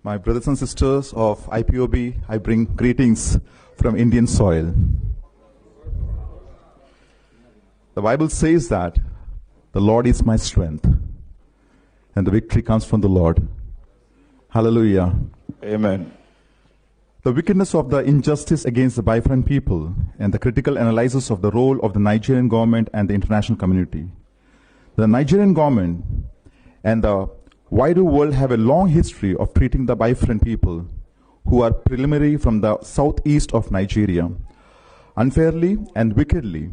My brothers and sisters of IPOB, I bring greetings from Indian soil. The Bible says that the Lord is my strength, and the victory comes from the Lord. Hallelujah. Amen. The wickedness of the injustice against the Biafran people and the critical analysis of the role of the Nigerian government and the international community. The Nigerian government and the wider world have a long history of treating the Biafran people, who are preliminary from the southeast of Nigeria, unfairly and wickedly.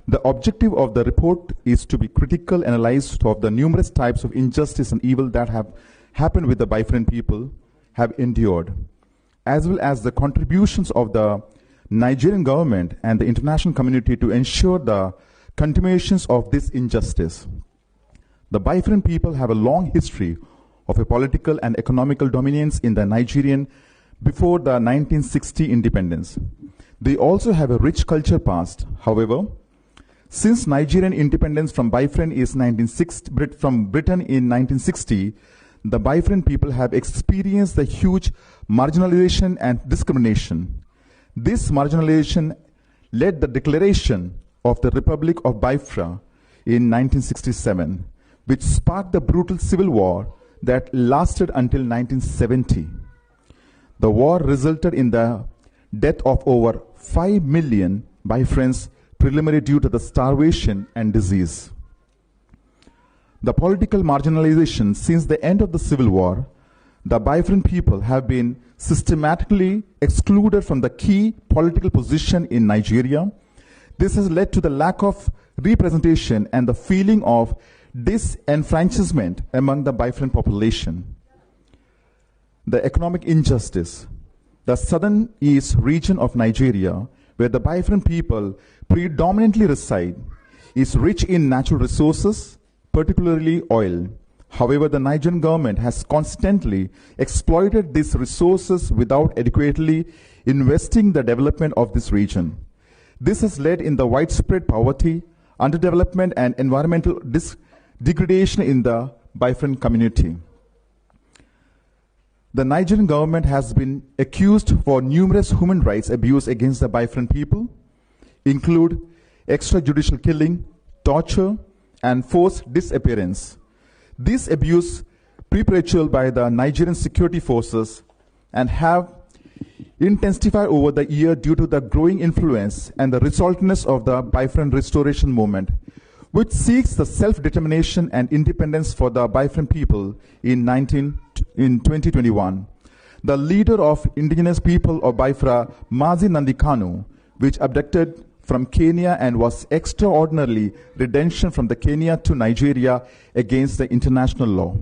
The objective of the report is to be critical analysis of the numerous types of injustice and evil that have happened with the Biafran people, have endured, as well as the contributions of the Nigerian government and the international community to ensure the continuations of this injustice. The Biafran people have a long history of a political and economical dominance in the Nigerian before the 1960 independence. They also have a rich culture past. However, since Nigerian independence from Biafran from Britain in 1960, the Biafran people have experienced the huge marginalization and discrimination. This marginalization led the declaration of the Republic of Biafra in 1967, which sparked the brutal civil war that lasted until 1970. The war resulted in the death of over 5 million Biafrans, preliminary due to the starvation and disease. The political marginalization since the end of the civil war, the Biafran people have been systematically excluded from the key political position in Nigeria. This has led to the lack of representation and the feeling of disenfranchisement among the Biafran population. The economic injustice. The southern east region of Nigeria, where the Biafran people predominantly reside, is rich in natural resources, particularly oil. However, the Nigerian government has constantly exploited these resources without adequately investing in the development of this region. This has led in the widespread poverty, underdevelopment, and environmental degradation in the Biafran community. The Nigerian government has been accused for numerous human rights abuse against the Biafran people, include extrajudicial killing, torture, and forced disappearance. This abuse perpetrated by the Nigerian security forces and have intensified over the year due to the growing influence and the resultantness of the Biafran restoration movement, which seeks the self-determination and independence for the Biafran people in 2021. The leader of indigenous people of Biafra, Mazi Nnamdi Kanu, which abducted from Kenya and was extraordinarily redemption from the Kenya to Nigeria against the international law.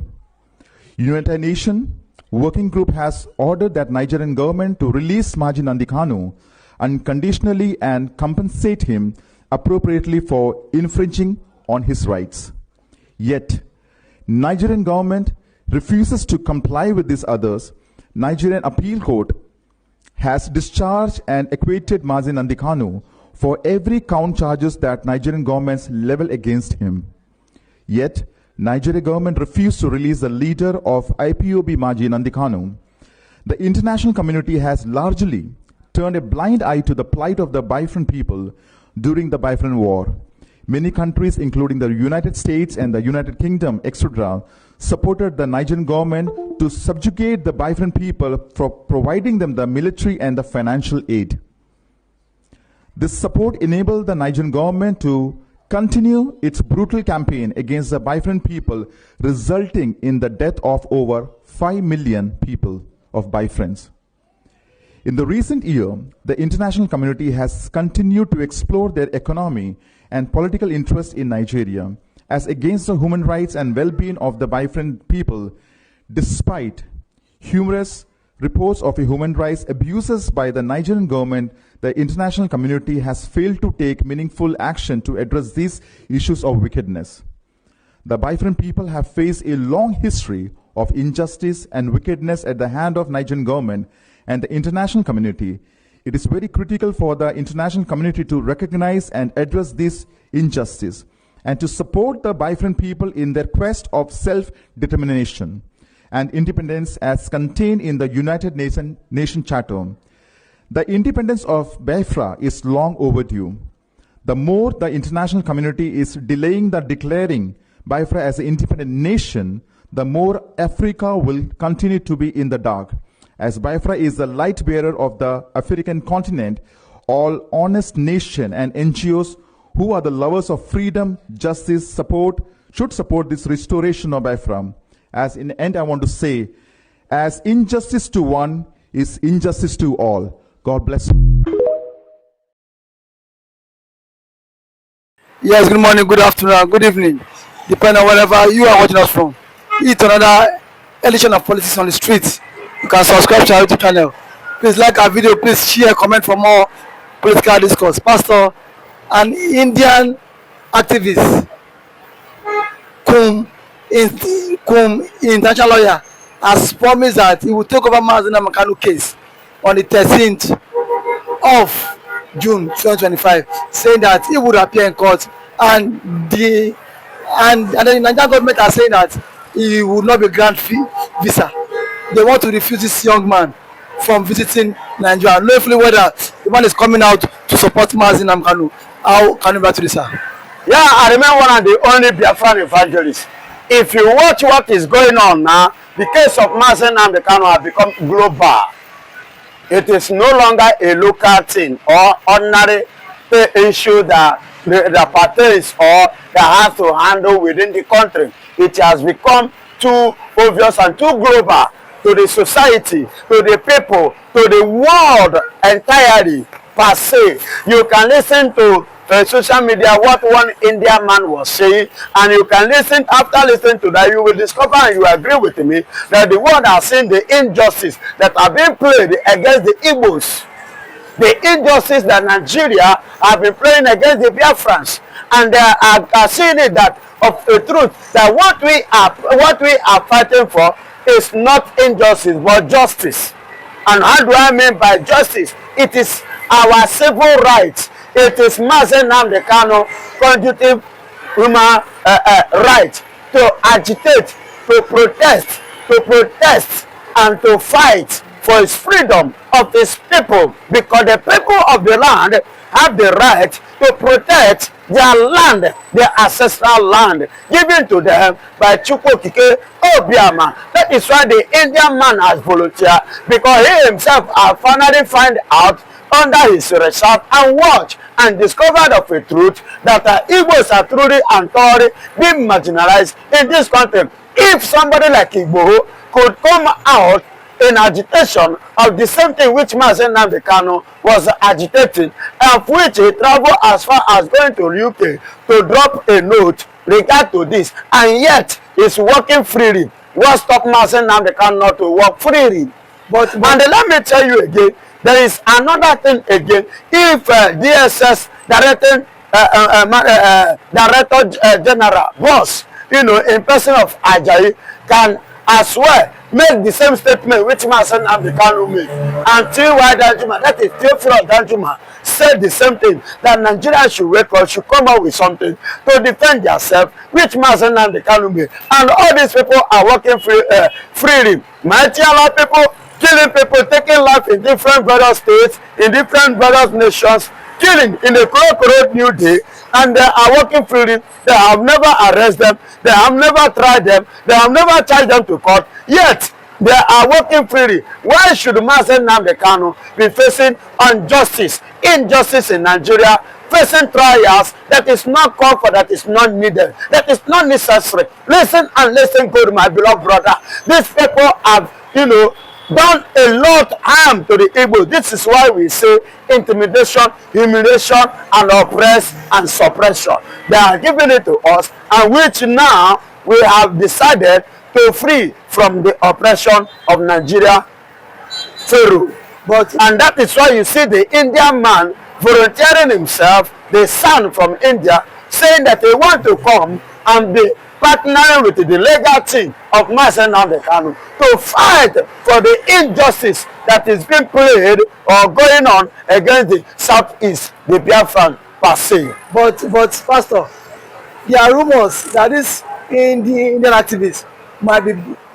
United Nations Working Group has ordered that Nigerian government to release Mazi Nnamdi Kanu unconditionally and compensate him appropriately for infringing on his rights. Yet, Nigerian government refuses to comply with these orders. Nigerian Appeal Court has discharged and acquitted Mazi Nnamdi Kanu for every count charges that Nigerian governments level against him. Yet, Nigerian government refused to release the leader of IPOB, Mazi Nnamdi Kanu. The international community has largely turned a blind eye to the plight of the Biafran people during the Biafran War. Many countries, including the United States and the United Kingdom, etc., supported the Nigerian government to subjugate the Biafran people for providing them the military and the financial aid. This support enabled the Nigerian government to continue its brutal campaign against the Biafran people, resulting in the death of over 5 million people of Biafrans. In the recent year, the international community has continued to explore their economy and political interests in Nigeria as against the human rights and well-being of the Biafran people, despite humorous reports of human rights abuses by the Nigerian government. The international community has failed to take meaningful action to address these issues of wickedness. The Biafran people have faced a long history of injustice and wickedness at the hand of Nigerian government and the international community. It is very critical for the international community to recognize and address this injustice and to support the Biafran people in their quest of self-determination. and independence as contained in the United Nations Charter. The independence of Biafra is long overdue. The more the international community is delaying the declaring Biafra as an independent nation, the more Africa will continue to be in the dark. As Biafra is the light bearer of the African continent, all honest nations and NGOs who are the lovers of freedom, justice, should support this restoration of Biafra. As in the end, I want to say, as injustice to one is injustice to all. God bless you. Yes, good morning, good afternoon, good evening, depending on wherever you are watching us from. It's another edition of Politics on the Street. You can subscribe to our YouTube channel. Please like our video, please share, comment for more political discourse. Pastor, an Indian activist, international lawyer, has promised that he will take over Mazen Kanu case on the 13th of June 2025, saying that he would appear in court, and the Nigerian government are saying that he will not be granted visa. They want to refuse this young man from visiting Nigeria, knowing whether the man is coming out to support Mazen Kanu. How can you back to this, sir? Yeah, I remember one of the only Biafran evangelists. If you watch what is going on now, the case of Mazen Kanu has become global. It is no longer a local thing or ordinary issue that pertains or that has to handle within the country. It has become too obvious and too global to the society, to the people, to the world entirely per se. You can listen to social media what one Indian man was saying, and you can listen. After listening to that, you will discover, and you agree with me, that the world has seen the injustice that are being played against the Igbos, the injustice that Nigeria have been playing against the Biafrans, and they are seeing it that of the truth that what we are fighting for is not injustice but justice. And how do I mean by justice? It is our civil rights. It is Mazen Kanu constitutive human right to agitate, to protest, and to fight for his freedom of his people, because the people of the land have the right to protect their land, their ancestral land, given to them by Chukwokike Obiama. That is why the Indian man has volunteered, because he himself has finally find out under his research and watch and discovered of a truth that Igbos are truly and thoroughly being marginalized in this country. If somebody like Igbo could come out in agitation of the same thing which Mazen Kanu was agitating, of which he traveled as far as going to UK to drop a note regard to this, and yet is working freely, what stop Mazen Kanu not to work freely? But and let me tell you again, there is another thing again. If DSS Director General Boss, in person of Ajayi, can as well make the same statement which Mazen Kanu made, until why Danjuma, that is Theophilus Danjuma, said the same thing, that Nigeria should wake up, should come up with something to defend themselves, which Mazen Kanu made. And all these people are working freely. Mighty Allah people, killing people, taking life in different various states, in different various nations, killing in the corporate new day, and they are working freely. They have never arrested them, they have never tried them, they have never charged them to court, yet they are working freely. Why should Mazen Kanu be facing injustice in Nigeria, facing trials that is not called for, that is not needed, that is not necessary? Listen and listen good, my beloved brother. These people have, done a lot harm to the Igbo. This is why we say intimidation, humiliation, and oppress and suppression. They are giving it to us, and which now we have decided to free from the oppression of Nigeria. And that is why you see the Indian man volunteering himself, the son from India, saying that they want to come and be partnering with the legal team of Mazen Kanu to fight for the injustice that is being played or going on against the Southeast, the Biafran per se. But Pastor, there are rumors that this Indian activists might be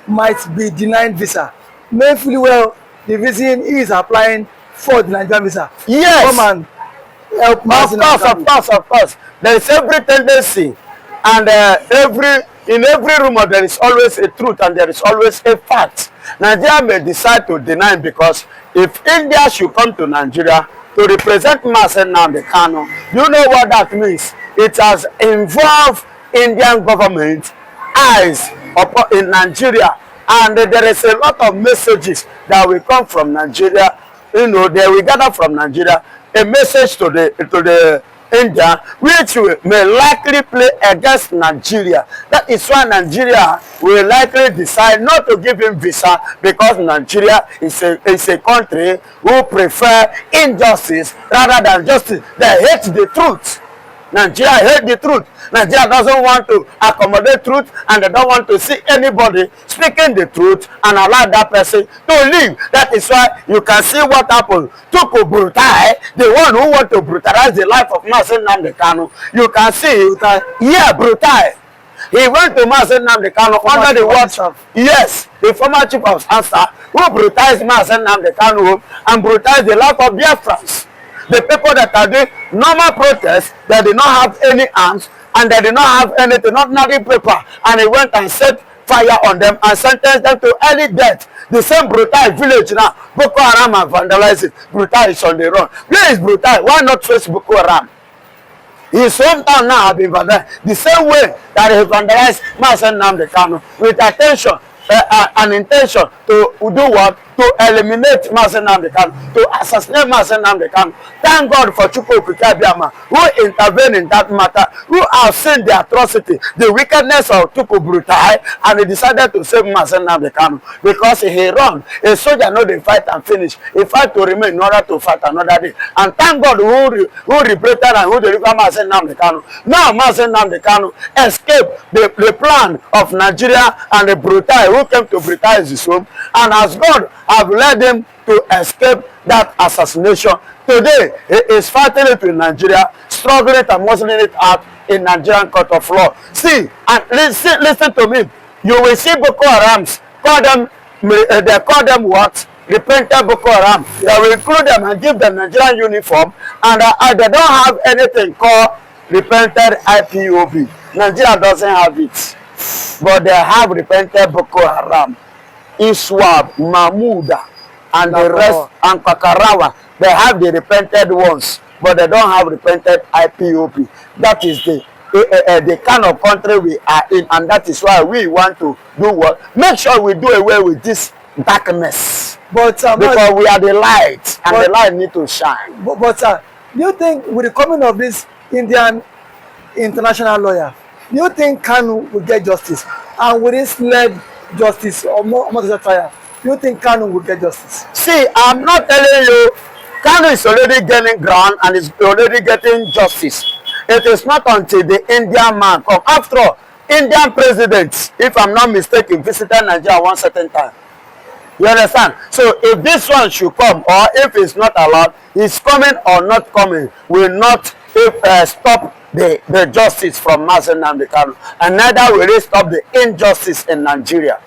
might be denied visa. Knowing fully well the reason he is applying for the Nigerian visa. Yes. Come and help Of course. There is every tendency, and in every rumor there is always a truth and there is always a fact. Nigeria may decide to deny because if India should come to Nigeria to represent Mazen Nnamdi Kanu, you know what that means. It has involved Indian government eyes in Nigeria, and there is a lot of messages that will come from Nigeria. They will gather from Nigeria a message to the India, which may likely play against Nigeria. That is why Nigeria will likely decide not to give him visa, because Nigeria is a country who prefer injustice rather than justice. They hate the truth. Nigeria hate the truth. Nigeria doesn't want to accommodate truth, and they don't want to see anybody speaking the truth and allow that person to live. That is why you can see what happened to Brutai, the one who want to brutalize the life of Mazen Nnamdi Kanu. You can see, Brutai. He went to Mazen Nnamdi Kanu under the watch of, yes, the former chief of staff, who brutalized Mazen Nnamdi Kanu and brutalized the life of Biafrans. The people that are doing normal protests, they did not have any arms and they did not have anything, not nothing paper, and he went and set fire on them and sentenced them to early death. The same Brutai village now, Boko Haram have vandalized it. Brutai is on the run. Where is Brutai? Why not face Boko Haram? His hometown now have been vandalized the same way that he vandalized Mazen Nnamdi Kanu, with attention, an intention to do what? To eliminate Mazen Nnamdi Kanu, to assassinate Mazen Nnamdi Kanu. Thank God for Chukwu Abiyama, who intervened in that matter, who have seen the atrocity, the wickedness of Chukwu Brutai, and he decided to save Mazen Nnamdi Kanu, because he run. A soldier know they fight and finish. He fight to remain in order to fight another day. And thank God who liberated and who delivered Mazen Nnamdi Kanu. Now Mazen Nnamdi Kanu escaped the plan of Nigeria and the Brutai who came to brutalize his home, and as God have led him to escape that assassination. Today, he is fighting it in Nigeria, struggling and muscling it out in Nigerian court of law. See, and listen to me. You will see Boko Harams call them, they call them what? Repented Boko Haram. They will include them and give them Nigerian uniform, and they don't have anything called repented IPOB. Nigeria doesn't have it, but they have repented Boko Haram. Iswab, Mahmuda, and the rest, and Kakarawa, they have the repented ones, but they don't have repented IPOP. That is the kind of country we are in, and that is why we want to do what? Make sure we do away with this darkness. But because we are the light, and the light need to shine. But do you think with the coming of this Indian international lawyer, do you think Kanu will get justice? And with this led justice or more trial, do you think Kanu will get justice? See, I'm not telling you, Kanu is already gaining ground and is already getting justice. It is not until the Indian man come. After all, Indian presidents, if I'm not mistaken, visited Nigeria one certain time. You understand? So if this one should come, or if it's not allowed, his coming or not coming will not stop the justice from Mazen Nnamdi Kanu, and neither will it stop the injustice in Nigeria.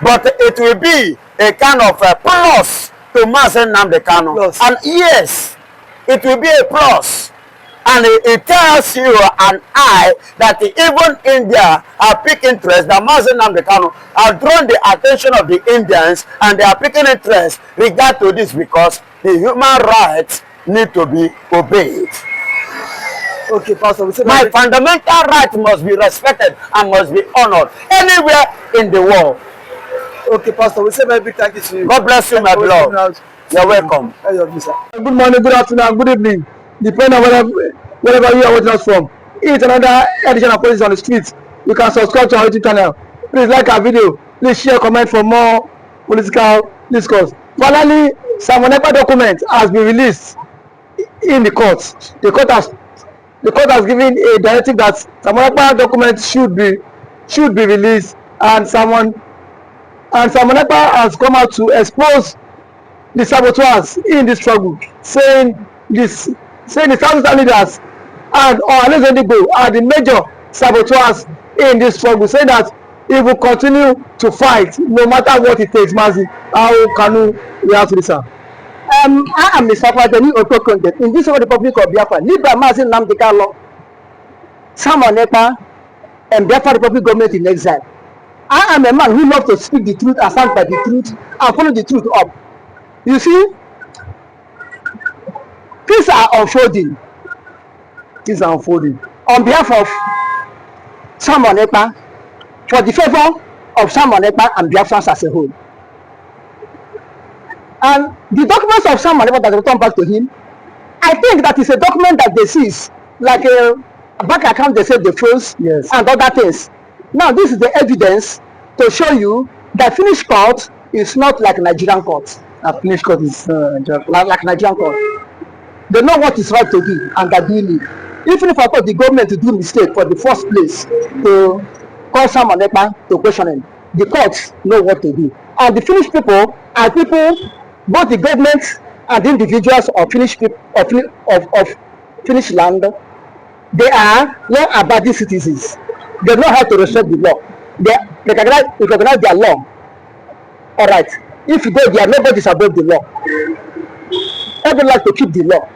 But it will be a kind of a plus to Mazen Nnamdi Kanu. And yes, it will be a plus. And it tells you and I that even India are picking interest, that Mazen Nnamdi Kanu have drawn the attention of the Indians, and they are picking interest regard to this, because the human rights need to be obeyed. Okay, Pastor, my fundamental right must be respected and must be honored anywhere in the world. Okay, Pastor, we say very big thank you to you. God bless you, my beloved. You're welcome. Good morning, good afternoon, good evening, depending on wherever you are watching us from. It's another edition of Politics on the Streets. You can subscribe to our YouTube channel. Please like our video. Please share, comment for more political discourse. Finally, some document has been released in the court. The court has given a directive that some documents should be released, and someone has come out to expose the saboteurs in this struggle, saying the South leaders and Alex Indigo are the major saboteurs in this struggle, saying that he will continue to fight no matter what it takes. Mazi, how Kanu react to this? I am Mr. Kwadeni Okokonde. In this Republic of Biafra, Libra Mazi Nnamdi Kanu, Simon Ekpa, and Biafra Republic government in exile. I am a man who loves to speak the truth and stand by the truth and follow the truth up. You see, things are unfolding. Things are unfolding. On behalf of Simon Ekpa, for the favor of Simon Ekpa and Biafrans as a whole. And the documents of Simon Ekpa that return back to him, I think that is a document that they seize, like a bank account they say they froze, Yes. and other things. Now this is the evidence to show you that Finnish court is not like Nigerian court. A Finnish court is Like Nigerian court. They know what is right to do and they're doing it. Even if I thought the government to do mistake for the first place to call Simon Ekpa to question him, the courts know what to do. And the Finnish people are people, both the government and the individuals of Finnish people of Finnish land, they are law-abiding citizens. They know how to respect the law. They recognize their law. All right. If they are nobody is above the law. Everyone like to keep the law.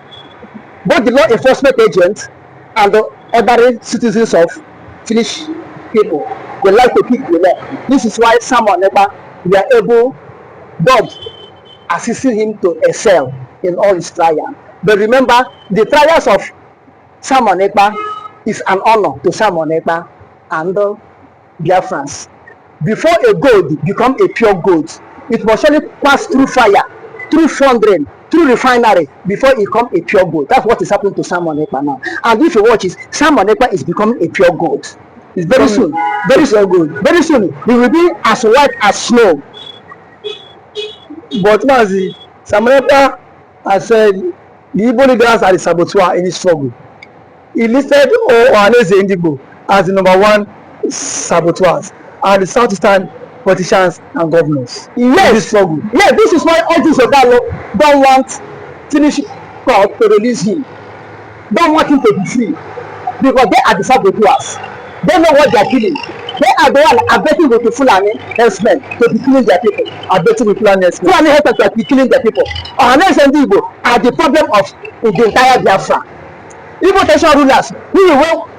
Both the law enforcement agents and the ordinary citizens of Finnish people, they like to keep the law. This is why Simon Ekpa, we are able, God assisting him to excel in all his trials. But remember, the trials of Simon Ekpa is an honor to Simon Ekpa and Biafrans. Before a gold become a pure gold, it must surely pass through fire, through foundry, through refinery before it become a pure gold. That's what is happening to Simon Ekpa now. And if you watch it, Simon Ekpa is becoming a pure gold. It's very soon, very soon, very soon, he will be as white as snow. But Mazi, Simon Ekpa has said the Igbo leaders are the saboteur in his struggle. He listed Ohaneze Ndigbo as the #1 saboteurs and the Southeastern politicians and governors. Yes, in this struggle. Yes, this is why all these Ogalo don't want Finnish court to release him. Don't want him to be free because they are the saboteurs. They know what they are killing. They are the one abetting with the Fulani herdsmen to be killing their people. Abetting with Fulani herdsmen. Fulani herdsmen to be killing their people. Ohaneze Ndigbo are the problem of the entire Biafra. Igbo traditional rulers who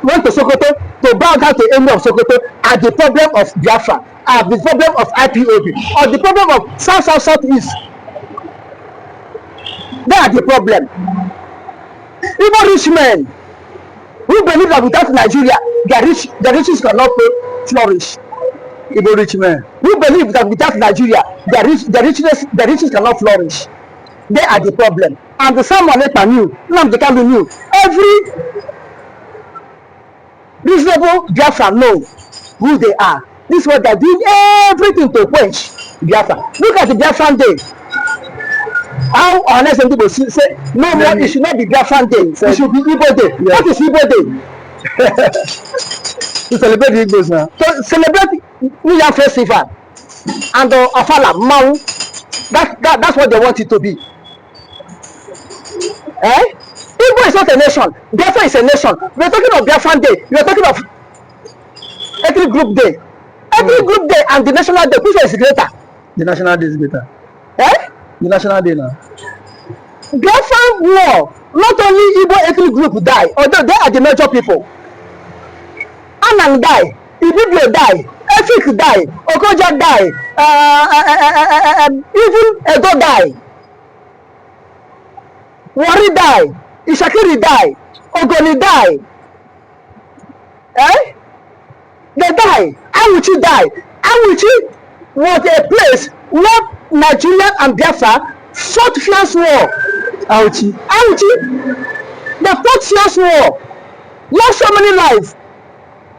went to Sokoto to bow down to Emir of Sokoto are the problem of Biafra, are the problem of IPOB, or the problem of South-South-South-East. They are the problem. Igbo rich men who believe that without Nigeria, their riches cannot flourish. Igbo rich men who believe that without Nigeria, their riches cannot flourish. They are the problem. And the Simon Ekpa knew, Nnamdi Kanu knew, every reasonable Biafra know who they are. This is what they are doing everything to quench Biafra. Look at the Biafran Day. How Ohaneze Ndigbo say, no more, it should not be Biafran Day, it should be Igbo Day. Yes. What is Igbo Day? to celebrate the Igbos now. To celebrate New Yam Festival and Afala, Mau. That's what they want it to be. Eh? Igbo is not a nation. Biafra is a nation. We are talking of Biafran Day. We are talking of ethnic group day. Ethnic group day and the national day. Which one is greater? The national day is greater. Eh? The national day now. Biafran war. Not only Igbo ethnic group die, although they are the major people. Anang die. Ibibio die. Efik die. Okoja die. Even Edo die. Wari die. Ishakiri die. Ogoni die. Eh? They die. Awuchi die. Awuchi was a place where Nigeria and Biafra fought fierce war. Awuchi. They fought fierce war. Lost so many lives.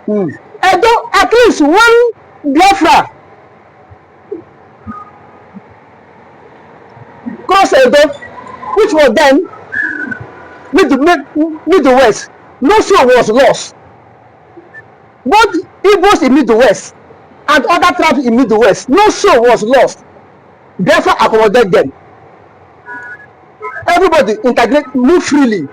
Edo, at least one Biafra cross Edo, which was then Middle West. No soul was lost. Both Igbos in Middle West and other tribes in Middle West, no soul was lost. Biafra accommodated them. Everybody integrate, move freely. Even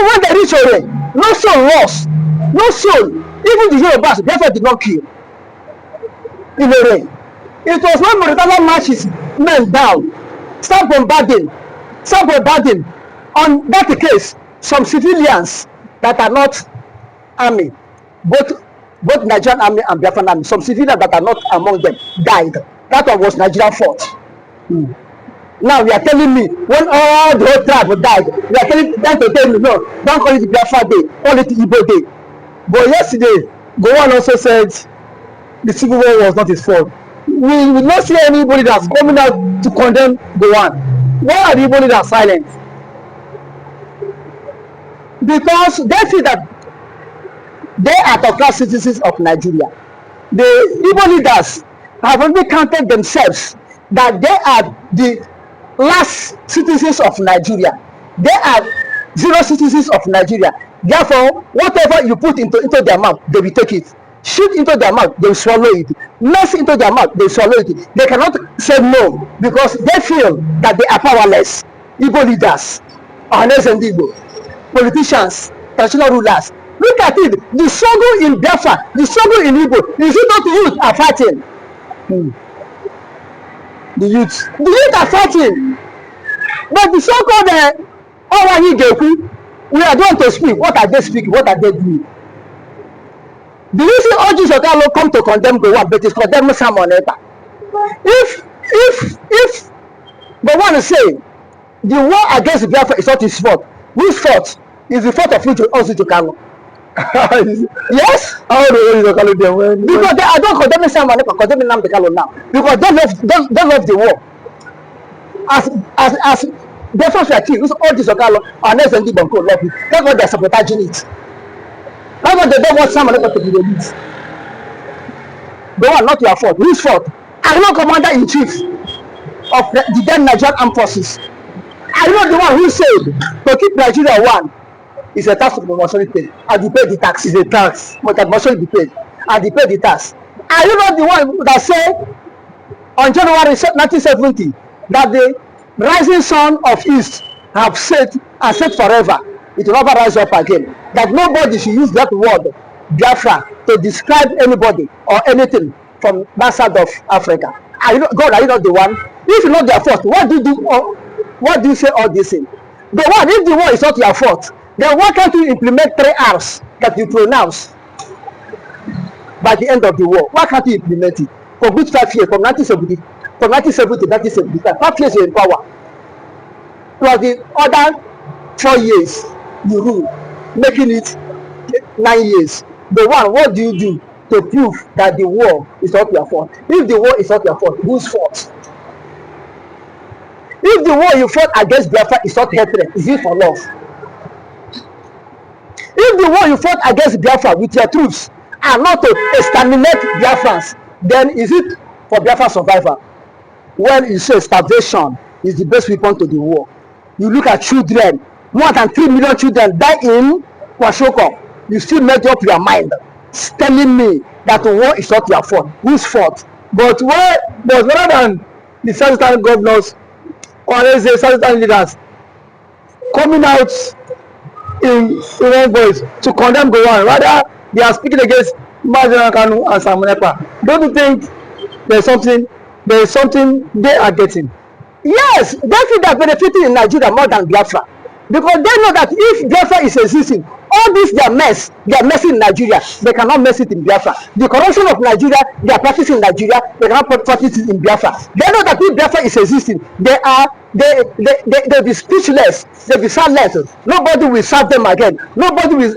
when they reach Ore, no soul lost. No soul. Even the Yorubas, Biafra did not kill. in the rain. It was when Mauritania marched his men down, start bombarding. On that case, some civilians that are not army, both Nigerian army and Biafran army, some civilians that are not among them died. That one was Nigerian fault. Now you are telling me when all the whole tribe died, you are telling them to tell me no, don't call it Biafra Day, call it Igbo Day. But yesterday, Gowon also said the civil war was not his fault. We will not see anybody that's coming out to condemn Gowon. Why are the Igbo leaders silent? Because they see that they are top-class citizens of Nigeria. The Igbo leaders have only counted themselves that they are the last citizens of Nigeria. They are zero citizens of Nigeria. Therefore, whatever you put into their mouth, they will take it. Shoot into their mouth, they will swallow it. Mess into their mouth, they will swallow it. They cannot say no because they feel that they are powerless. Igbo leaders, Ohanes and Igbo, politicians, traditional rulers. Look at it. The struggle in Biafra, the struggle in Igbo, is it not youth are fighting? The youth are fighting. But the so-called we are going to speak. What are they speaking? What are they doing? Do you see all these Okalo come to condemn Gowon, but it's condemn someone else? If Gowon say the war against Biafra is not his fault, whose fault? Is the fault of also Okalo? Yes? How do you Okalo them? Because I don't condemn someone else, condemn Nnamdi Kanu now. Because they love the war. As Biafra were killed, all these Okalo and SND Banko love it. That's why they're sabotaging it. That's why they don't want someone else to be released. They are not your fault. Whose fault? I'm not commander-in-chief of the then Nigerian Armed Forces. I'm not the one who said to keep Nigeria one is a tax for must pay, and you pay the tax. Is a tax, but that must be paid, and you pay the tax. Are you not the one that said on January 1970 that the rising sun of East have set and set forever? It will never rise up again. That nobody should use that word Biafra to describe anybody or anything from that side of Africa. Are you not, God, are you not the one? If you're not their fault, what do you do? What do you say all this thing? The one, if the war is not your fault, then why can't you implement 3 R's that you pronounce by the end of the war? Why can't you implement it? For good 5 years, from 1970 to 1975, 5 years you're in power. Plus the other 4 years you rule, making it 9 years. The one, what do you do to prove that the war is not your fault? If the war is not your fault, whose fault? If the war you fought against Biafra is not hatred, is it for love? If the war you fought against Biafra with your troops are not to exterminate Biafrans, then is it for Biafra survival? When you say starvation is the best weapon to the war, you look at children, more than 3 million children die in Kwashoko. You still make up your mind, telling me that the war is not your fault. Whose fault? But rather than the Southern governors or let's say Southern leaders coming out in one voice to condemn Gowon, rather they are speaking against Kanu and Simon Ekpa. Don't you think there is something they are getting? Yes, they feel they are benefiting in Nigeria more than Biafra, because they know that if Biafra is existing, all this they are messing in Nigeria, they cannot mess it in Biafra. The corruption of Nigeria, they are practicing in Nigeria, they cannot practice it in Biafra. They know that if Biafra is existing, they'll be speechless, they'll be soundless. Nobody will serve them again. Nobody will,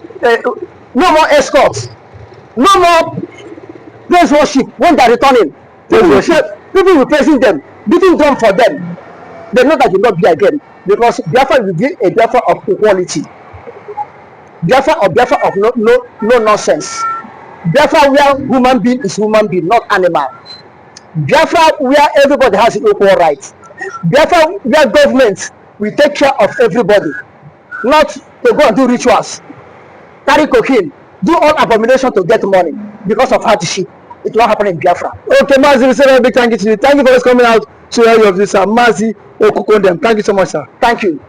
no more escorts, no more praise worship when they are returning. People will praising them, beating drum for them. They know that will not be again, because Biafra will be a Biafra of equality. Biafra of no nonsense. Biafra where human being is human being, not animal. Biafra where everybody has equal rights. Biafra where government will take care of everybody, not to go and do rituals, carry cocaine, do all abomination to get money because of hardship. It will happen in Biafra. Okay, Mazi, we say a big thank you to you. Thank you for coming out to hear you of this, Mazi Okukondem. Thank you so much, sir. Thank you.